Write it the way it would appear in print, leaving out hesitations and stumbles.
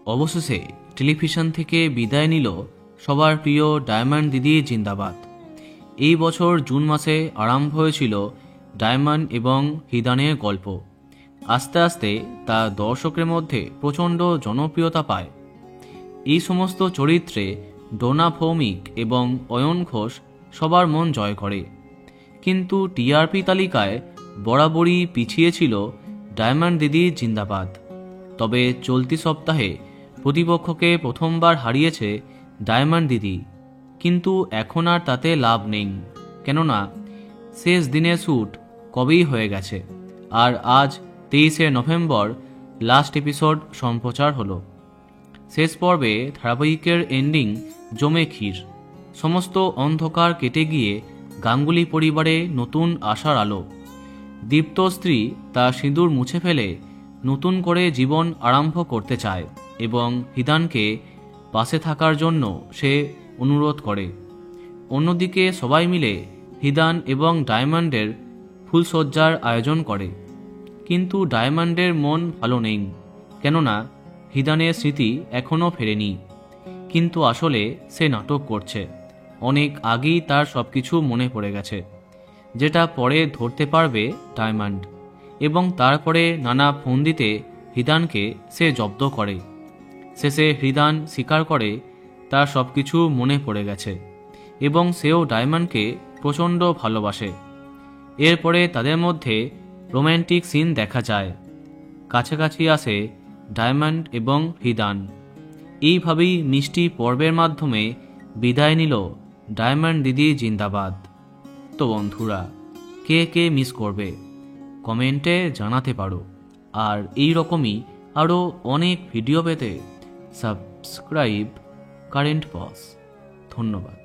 অবশেষে টেলিভিশন থেকে বিদায় নিল সবার প্রিয় ডায়মন্ড দিদি জিন্দাবাদ। এই বছর জুন মাসে আরম্ভ হয়েছিল ডায়মন্ড এবং হিদানের গল্প। আস্তে আস্তে তা দর্শকের মধ্যে প্রচণ্ড জনপ্রিয়তা পায়। এই সমস্ত চরিত্রে ডোনা ভৌমিক এবং অয়ন ঘোষ সবার মন জয় করে, কিন্তু টিআরপি তালিকায় বরাবরই পিছিয়ে ছিল ডায়মন্ড দিদি জিন্দাবাদ। তবে চলতি সপ্তাহে প্রতিপক্ষকে প্রথমবার হারিয়েছে ডায়মন্ড দিদি, কিন্তু এখন আর তাতে লাভ নেই, কেননা শেষ দিনের শ্যুট কবেই হয়ে গেছে। আর আজ 23শে নভেম্বর লাস্ট এপিসোড সম্প্রচার হলো। শেষ পর্বে ধারাবাহিকের এন্ডিং জমে ক্ষীর। সমস্ত অন্ধকার কেটে গিয়ে গাঙ্গুলি পরিবারে নতুন আশার আলো। দীপ্ত স্ত্রী তার সিঁদুর মুছে ফেলে নতুন করে জীবন আরম্ভ করতে চায় এবং হিদানকে পাশে থাকার জন্য সে অনুরোধ করে। অন্যদিকে সবাই মিলে হিদান এবং ডায়মন্ডের ফুলসজ্জার আয়োজন করে, কিন্তু ডায়মন্ডের মন ভালো নেই, কেননা হিদানের স্মৃতি এখনও ফেরেনি। কিন্তু আসলে সে নাটক করছে। অনেক আগেই তার সব কিছু মনে পড়ে গেছে, যেটা পরে ধরতে পারবে ডায়মন্ড। এবং তারপরে নানা ফন্দিতে হিদানকে সে জব্দ করে। শেষে হিদান স্বীকার করে তার সব কিছু মনে পড়ে গেছে এবং সেও ডায়মন্ডকে প্রচণ্ড ভালোবাসে। এরপরে তাদের মধ্যে রোম্যান্টিক সিন দেখা যায়। কাছাকাছি আসে ডায়মন্ড এবং হিদান। এইভাবেই মিষ্টি পর্বের মাধ্যমে বিদায় নিল ডায়মন্ড দিদি জিন্দাবাদ। তো বন্ধুরা, কে কে মিস করবে কমেন্টে জানাতে পারো। আর এই রকমই আরও অনেক ভিডিও পেতে সাবস্ক্রাইব কারেন্ট পজ। ধন্যবাদ।